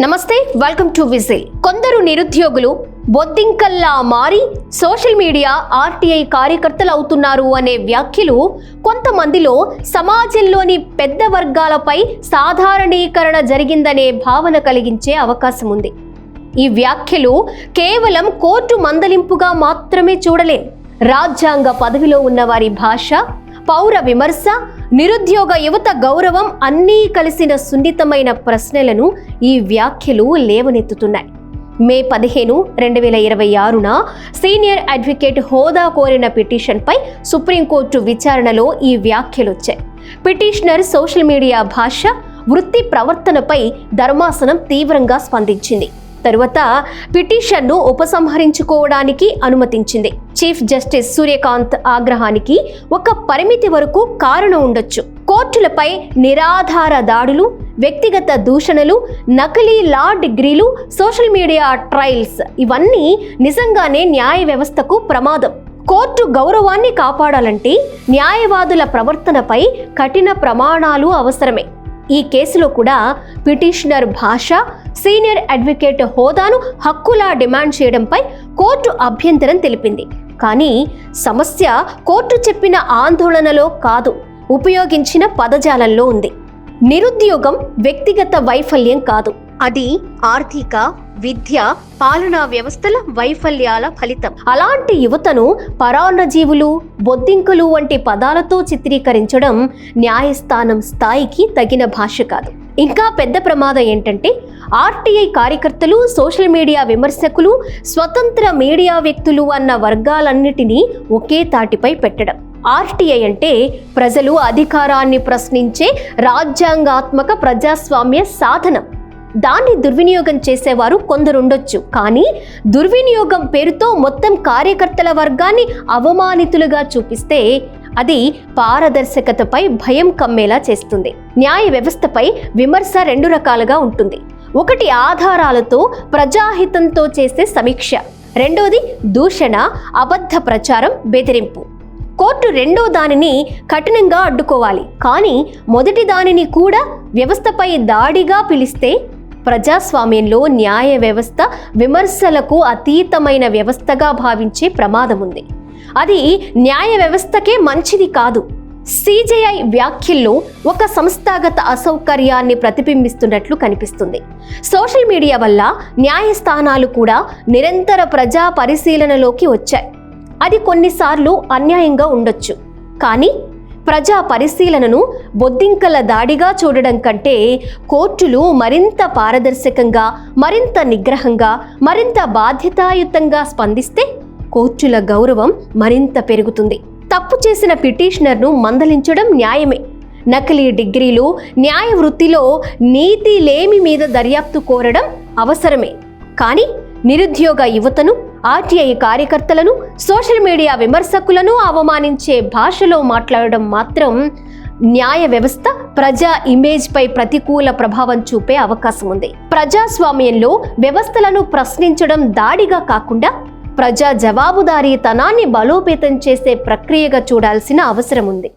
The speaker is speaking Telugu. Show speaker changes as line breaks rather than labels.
నమస్తే, వెల్కమ్ టు విజిల్. కొందరు నిరుద్యోగులు బొద్దింకల్లా మారి సోషల్ మీడియా ఆర్టీఐ కార్యకర్తలు అవుతున్నారు అనే వ్యాఖ్యలు కొంతమందిలో సమాజంలోని పెద్ద వర్గాలపై సాధారణీకరణ జరిగిందనే భావన కలిగించే అవకాశం ఉంది. ఈ వ్యాఖ్యలు కేవలం కోర్టు మందలింపుగా మాత్రమే చూడలేం. రాజ్యాంగ పదవిలో ఉన్న వారి భాష, పౌర విమర్శ, నిరుద్యోగ యువత గౌరవం అన్నీ కలిసిన సున్నితమైన ప్రశ్నలను ఈ వ్యాఖ్యలు లేవనెత్తుతున్నాయి. మే 15, 2026న సీనియర్ అడ్వకేట్ హోదా కోరిన పిటిషన్పై సుప్రీంకోర్టు విచారణలో ఈ వ్యాఖ్యలొచ్చాయి. పిటిషనర్ సోషల్ మీడియా భాష, వృత్తి ప్రవర్తనపై ధర్మాసనం తీవ్రంగా స్పందించింది. తరువాత పిటిషన్ను ఉపసంహరించుకోవడానికి అనుమతించింది. చీఫ్ జస్టిస్ సూర్యకాంత్ ఆగ్రహానికి ఒక పరిమితి వరకు కారణం ఉండొచ్చు. కోర్టులపై నిరాధార దాడులు, వ్యక్తిగత దూషణలు, నకిలీ లా డిగ్రీలు, సోషల్ మీడియా ట్రయల్స్ ఇవన్నీ నిజంగానే న్యాయ వ్యవస్థకు ప్రమాదం. కోర్టు గౌరవాన్ని కాపాడాలంటే న్యాయవాదుల ప్రవర్తనపై కఠిన ప్రమాణాలు అవసరమే. ఈ కేసులో కూడా పిటిషనర్ భాష, సీనియర్ అడ్వకేట్ హోదాను హక్కులా డిమాండ్ చేయడంపై కోర్టు అభ్యంతరం తెలిపింది. కానీ సమస్య కోర్టు చెప్పిన ఆందోళనలో కాదు, ఉపయోగించిన పదజాలంలో ఉంది. నిరుద్యోగం వ్యక్తిగత వైఫల్యం కాదు, అది ఆర్థిక, విద్య, పాలనా వ్యవస్థల వైఫల్యాల ఫలితం. అలాంటి యువతను పరాన్నజీవులు, బొద్దింకులు వంటి పదాలతో చిత్రీకరించడం న్యాయస్థానం స్థాయికి తగిన భాష కాదు. ఇంకా పెద్ద ప్రమాదం ఏంటంటే ఆర్టీఐ కార్యకర్తలు, సోషల్ మీడియా విమర్శకులు, స్వతంత్ర మీడియా వ్యక్తులు అన్న వర్గాలన్నిటినీ ఒకే తాటిపై పెట్టడం. ఆర్టీఐ అంటే ప్రజలు అధికారాన్ని ప్రశ్నించే రాజ్యాంగాత్మక ప్రజాస్వామ్య సాధనం. దాన్ని దుర్వినియోగం చేసేవారు కొందరుండొచ్చు. కానీ దుర్వినియోగం పేరుతో మొత్తం కార్యకర్తల వర్గాన్ని అవమానితులుగా చూపిస్తే అది పారదర్శకతపై భయం కమ్మేలా చేస్తుంది. న్యాయ వ్యవస్థపై విమర్శ రెండు రకాలుగా ఉంటుంది. ఒకటి ఆధారాలతో, ప్రజాహితంతో చేసే సమీక్ష. రెండోది దూషణ, అబద్ధ ప్రచారం, బెదిరింపు. కోర్టు రెండో దానిని కఠినంగా అడ్డుకోవాలి. కానీ మొదటి దానిని కూడా వ్యవస్థపై దాడిగా పిలిస్తే ప్రజాస్వామ్యంలో న్యాయ వ్యవస్థ విమర్శలకు అతీతమైన వ్యవస్థగా భావించే ప్రమాదం ఉంది. అది న్యాయ వ్యవస్థకే మంచిది కాదు. సిజేఐ వ్యాఖ్యల్లో ఒక సంస్థాగత అసౌకర్యాన్ని ప్రతిబింబిస్తున్నట్లు కనిపిస్తుంది. సోషల్ మీడియా వల్ల న్యాయస్థానాలు కూడా నిరంతర ప్రజా పరిశీలనలోకి వచ్చాయి. అది కొన్నిసార్లు అన్యాయంగా ఉండొచ్చు. కానీ ప్రజా పరిశీలనను బొద్దింకల దాడిగా చూడడం కంటే కోర్టులు మరింత పారదర్శకంగా, మరింత నిగ్రహంగా, మరింత బాధ్యతాయుతంగా స్పందిస్తే కోర్టుల గౌరవం మరింత పెరుగుతుంది. తప్పు చేసిన పిటిషనర్ను మందలించడం న్యాయమే. నకిలీ డిగ్రీలు, న్యాయ వృత్తిలో నీతి లేమి మీద దర్యాప్తు కోరడం అవసరమే. కానీ నిరుద్యోగ యువతను, ఆర్టీఐ కార్యకర్తలను, సోషల్ మీడియా విమర్శకులను అవమానించే భాషలో మాట్లాడడం మాత్రం న్యాయ వ్యవస్థ, ప్రజా ఇమేజ్ పై ప్రతికూల ప్రభావం చూపే అవకాశం ఉంది. ప్రజాస్వామ్యంలో వ్యవస్థలను ప్రశ్నించడం దాడిగా కాకుండా ప్రజా జవాబుదారీతనాన్ని బలోపేతం చేసే ప్రక్రియగా చూడాల్సిన అవసరం ఉంది.